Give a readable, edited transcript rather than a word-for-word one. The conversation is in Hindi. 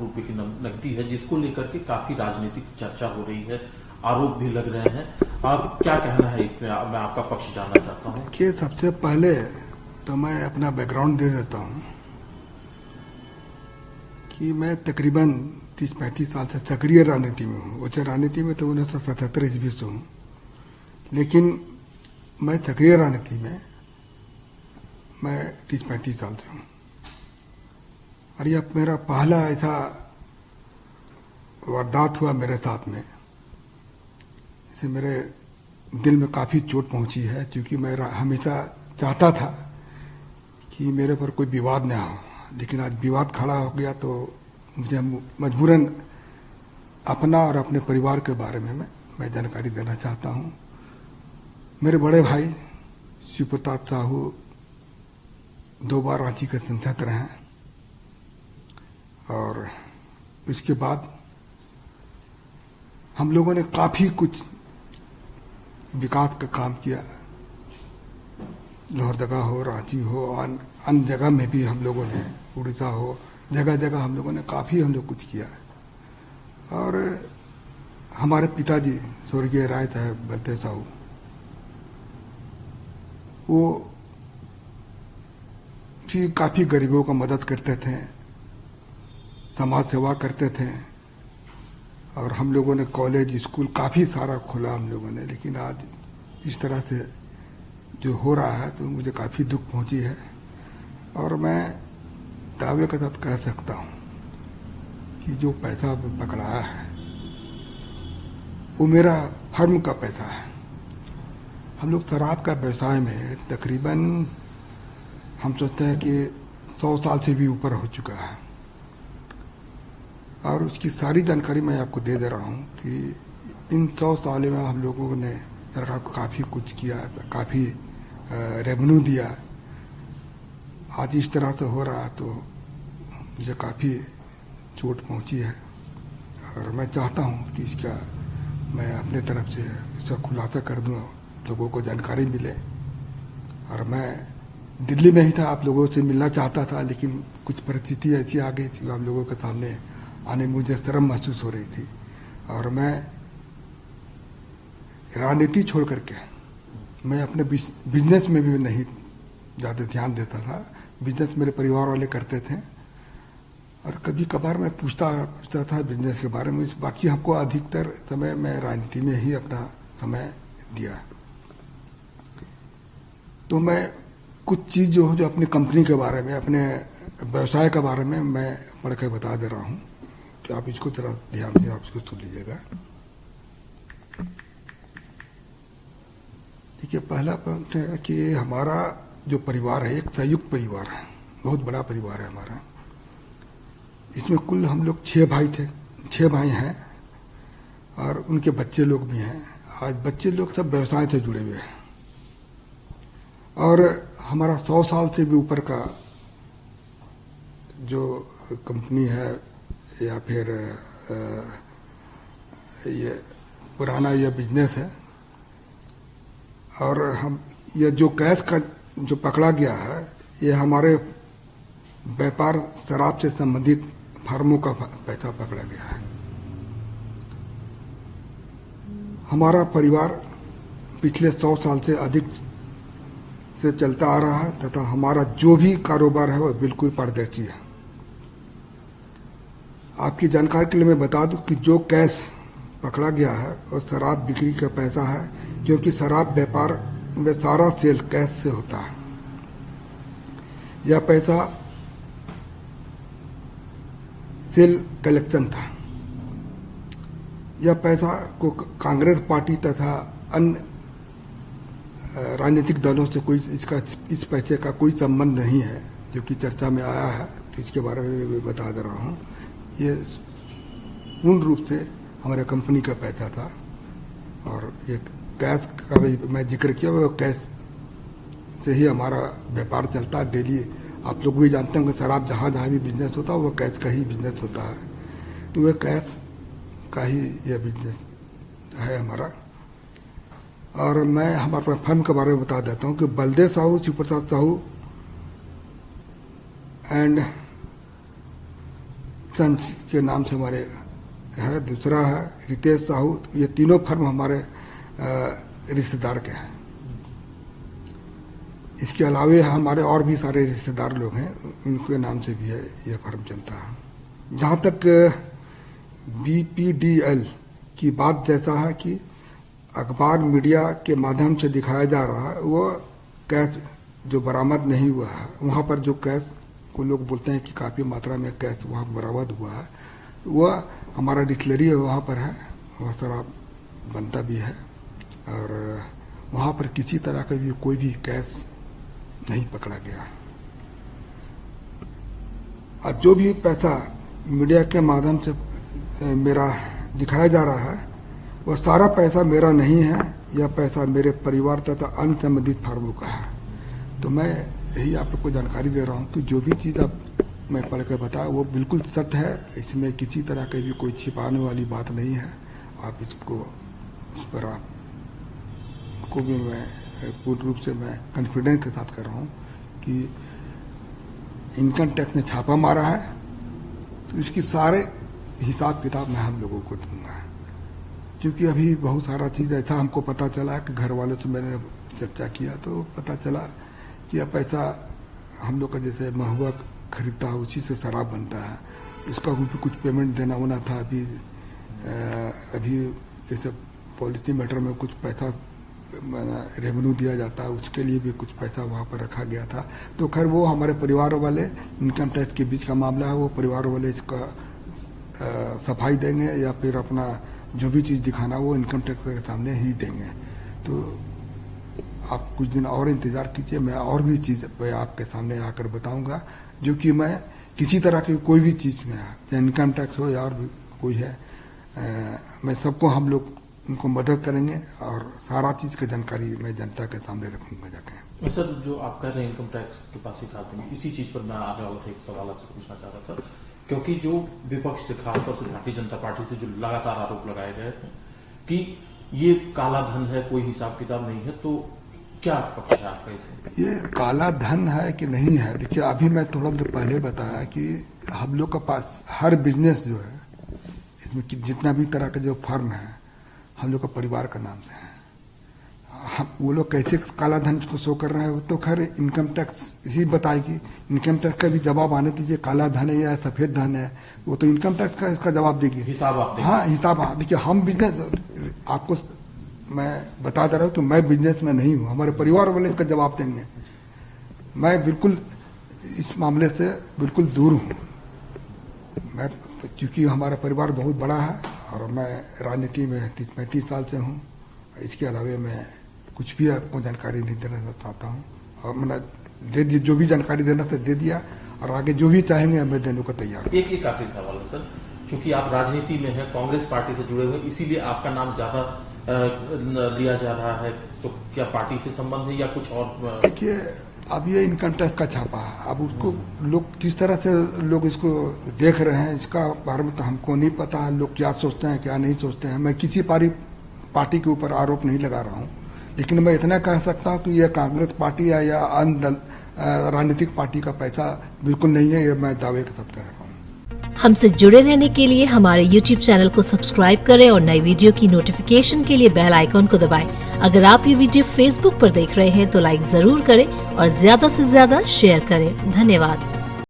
रुपए की नकदी है, जिसको लेकर के काफी राजनीतिक चर्चा हो रही है, आरोप भी लग रहे हैं। आप क्या कहना है इसमें? मैं आपका पक्ष जानना चाहता हूँ। देखिए, सबसे पहले तो मैं अपना बैकग्राउंड दे देता हूँ कि मैं तकरीबन 30-35 साल से सक्रिय राजनीति में हूँ। वैसे राजनीति में तो 1977 ईस्वी से हूँ, लेकिन मैं सक्रिय राजनीति में मैं 30-35 साल से हूँ। और यह मेरा पहला ऐसा वारदात हुआ मेरे साथ में, इससे मेरे दिल में काफ़ी चोट पहुंची है, क्योंकि मैं हमेशा चाहता था कि मेरे पर कोई विवाद न हो, लेकिन आज विवाद खड़ा हो गया तो मुझे मजबूरन अपना और अपने परिवार के बारे में मैं जानकारी देना चाहता हूं। मेरे बड़े भाई शिव प्रताप साहू 2 बार रांची के सांसद रहे हैं, और इसके बाद हम लोगों ने काफ़ी कुछ विकास का काम किया। लोहरदगा हो, रांची हो, अन्य जगह में भी हम लोगों ने, उड़ीसा हो, जगह जगह हम लोगों ने काफ़ी कुछ किया। और हमारे पिताजी स्वर्गीय राय साहब बलदेव साहू, वो भी काफ़ी गरीबों का मदद करते थे, समाज सेवा करते थे, और हम लोगों ने कॉलेज स्कूल काफ़ी सारा खोला हम लोगों ने। लेकिन आज इस तरह से जो हो रहा है तो मुझे काफ़ी दुख पहुंची है, और मैं दावे के साथ कह सकता हूं कि जो पैसा पकड़ाया है वो मेरा फर्म का पैसा है। हम लोग शराब का व्यवसाय में तकरीबन हम सोचते हैं कि 100 साल से भी ऊपर हो चुका है, और उसकी सारी जानकारी मैं आपको दे दे रहा हूँ कि इन 100 साल में हम लोगों ने सरकार को काफ़ी कुछ किया, काफ़ी रेवेन्यू दिया। आज इस तरह से हो रहा है तो मुझे काफ़ी चोट पहुँची है, और मैं चाहता हूँ कि इसका मैं अपने तरफ से इसका खुलासा कर दूँ, लोगों को जानकारी मिले। और मैं दिल्ली में ही था, आप लोगों से मिलना चाहता था, लेकिन कुछ परिस्थिति ऐसी आ गई थी, आप लोगों के सामने आने मुझे शर्म महसूस हो रही थी, और मैं राजनीति छोड़ करके मैं अपने बिजनेस में भी नहीं ज़्यादा ध्यान देता था। बिजनेस मेरे परिवार वाले करते थे, और कभी कभार मैं पूछता था बिजनेस के बारे में। बाकी हमको अधिकतर समय मैं राजनीति में ही अपना समय दिया। तो मैं कुछ चीज़ जो अपनी कंपनी के बारे में, अपने व्यवसाय के बारे में मैं पढ़ के बता दे रहा हूँ, तो आप इसको थोड़ा ध्यान से आप इसको सुन लीजिएगा। देखिए, पहला पॉइंट है कि हमारा जो परिवार है एक संयुक्त परिवार है, बहुत बड़ा परिवार है हमारा। इसमें कुल हम लोग 6 भाई थे, 6 भाई हैं, और उनके बच्चे लोग भी हैं। आज बच्चे लोग सब व्यवसाय से जुड़े हुए हैं, और हमारा 100 साल से भी ऊपर का जो कंपनी है या फिर ये पुराना ये बिजनेस है। और हम ये जो कैश का जो पकड़ा गया है, ये हमारे व्यापार शराब से संबंधित फर्मों का पैसा पकड़ा गया है। हमारा परिवार पिछले 100 साल से अधिक से चलता आ रहा है, तथा हमारा जो भी कारोबार है वो बिल्कुल पारदर्शी है। आपकी जानकारी के लिए मैं बता दूं कि जो कैश पकड़ा गया है वो शराब बिक्री का पैसा है, क्योंकि शराब व्यापार में सारा सेल कैश से होता है। यह पैसा सेल कलेक्शन था। यह पैसा को कांग्रेस पार्टी तथा अन्य राजनीतिक दलों से कोई इस पैसे का कोई संबंध नहीं है, जो कि चर्चा में आया है, तो इसके बारे में मैं बता दे रहा हूँ। ये पूर्ण रूप से हमारे कंपनी का पैसा था, और ये कैश का भी मैं जिक्र किया, वो कैश से ही हमारा व्यापार चलता है डेली। आप लोग भी जानते हैं कि शराब जहाँ जहाँ भी बिजनेस होता है वो कैश का ही बिजनेस होता है, तो वह कैश का ही यह बिजनेस है हमारा। और मैं हमारे फर्म के बारे में बता देता हूँ कि बलदेव साहू, शिव प्रताप साहू एंड सन्स के नाम से हमारे है, दूसरा है रितेश साहू। ये तीनों फर्म हमारे रिश्तेदार के हैं। इसके अलावे हमारे और भी सारे रिश्तेदार लोग हैं, उनके नाम से भी है यह फर्म चलता है। जहाँ तक BPDL की बात जैसा है कि अखबार मीडिया के माध्यम से दिखाया जा रहा है, वो कैश जो बरामद नहीं हुआ है, वहाँ पर जो कैश को लोग बोलते हैं कि काफ़ी मात्रा में कैश वहाँ बरामद हुआ है, तो वह हमारा डिस्टिलरी वहाँ पर है, वह शराब बनता भी है और वहाँ पर किसी तरह का भी कोई भी कैश नहीं पकड़ा गया। और जो भी पैसा मीडिया के माध्यम से मेरा दिखाया जा रहा है, वह सारा पैसा मेरा नहीं है, यह पैसा मेरे परिवार तथा अन्य संबंधित फर्मों का है। तो मैं यही आप लोग को जानकारी दे रहा हूँ कि जो भी चीज़ आप मैं पढ़ कर बताया वो बिल्कुल सत्य है, इसमें किसी तरह की भी कोई छिपाने वाली बात नहीं है। आप इसको इस पर आपको भी मैं पूर्ण रूप से मैं कॉन्फिडेंस के साथ कर रहा हूँ कि इनकम टैक्स ने छापा मारा है, तो इसकी सारे हिसाब किताब मैं हम लोगों को दूंगा। क्योंकि अभी बहुत सारा चीज़ ऐसा हमको पता चला कि घर वालों से मैंने चर्चा किया तो पता चला कि यह पैसा हम लोग का जैसे महुआ खरीदता है उसी से शराब बनता है, इसका भी कुछ पेमेंट देना होना था। अभी जैसे पॉलिसी मैटर में कुछ पैसा रेवेन्यू दिया जाता है, उसके लिए भी कुछ पैसा वहाँ पर रखा गया था। तो खैर वो हमारे परिवार वाले इनकम टैक्स के बीच का मामला है, वो परिवार वाले इसका सफाई देंगे या फिर अपना जो भी चीज़ दिखाना वो इनकम टैक्स के सामने ही देंगे। तो आप कुछ दिन और इंतज़ार कीजिए, मैं और भी चीज़ मैं आपके सामने आकर बताऊंगा, जो कि मैं किसी तरह की कोई भी चीज़ में चाहे इनकम टैक्स हो या और भी कोई है, मैं सबको हम लोग उनको मदद करेंगे और सारा चीज़ की जानकारी मैं जनता के सामने रखूंगा जाके। सर, जो आप कह रहे हैं इनकम टैक्स के पास ही साथ देंगे, इसी चीज़ पर मैं आने वाला था एक सवाल आपसे पूछना चाह रहा था, क्योंकि जो विपक्ष से खासतौर से भारतीय जनता पार्टी से जो लगातार आरोप लगाए गए थे कि ये काला धन है, कोई हिसाब किताब नहीं है, तो क्या पक्ष है आपका इसमें? ये काला धन है कि नहीं है, देखिए अभी मैं थोड़ा देर पहले बताया कि हम लोग के पास हर बिजनेस जो है इसमें जितना भी तरह का जो फर्म है हम लोग का परिवार का नाम से है। हम वो लोग कैसे काला धन को शो कर रहे हैं वो तो खैर इनकम टैक्स ही बताएगी। इनकम टैक्स का भी जवाब आने दीजिए, काला धन है या सफेद धन है, वो तो इनकम टैक्स का इसका जवाब देगी। हिसाब आप हाँ, हिसाब। देखिए हम बिजनेस आपको मैं बता दे रहा हूँ कि मैं बिजनेस में नहीं हूँ, हमारे परिवार वाले इसका जवाब देंगे। मैं बिल्कुल इस मामले से बिल्कुल दूर हूँ, मैं क्योंकि हमारा परिवार बहुत बड़ा है और मैं राजनीति में 35 साल से हूँ। इसके अलावा मैं कुछ भी आपको जानकारी नहीं देना चाहता हूँ और मैंने दे दी, जो भी जानकारी देना था दे दिया और आगे जो भी चाहेंगे मैं देने को तैयार हूँ। एक आखिरी सवाल है सर, क्योंकि आप राजनीति में हैं, कांग्रेस पार्टी से जुड़े हुए, इसीलिए आपका नाम ज्यादा लिया जा रहा है, तो क्या पार्टी से संबंध है या कुछ और? देखिए अब ये इनकम टैक्स का छापा है, अब उसको लोग किस तरह से लोग इसको देख रहे हैं इसका बारे में तो हमको नहीं पता है, लोग क्या सोचते हैं क्या नहीं सोचते हैं। मैं किसी पार्टी के ऊपर आरोप नहीं लगा रहा हूँ, लेकिन मैं इतना कह सकता हूँ कि यह कांग्रेस पार्टी है या अन्य राजनीतिक पार्टी का पैसा बिल्कुल नहीं है, ये मैं दावे के साथ कह रहा हूँ। हमसे जुड़े रहने के लिए हमारे YouTube चैनल को सब्सक्राइब करें और नई वीडियो की नोटिफिकेशन के लिए बेल आइकॉन को दबाएं। अगर आप ये वीडियो Facebook पर देख रहे हैं तो लाइक जरूर करें और ज्यादा से ज्यादा शेयर करें। धन्यवाद।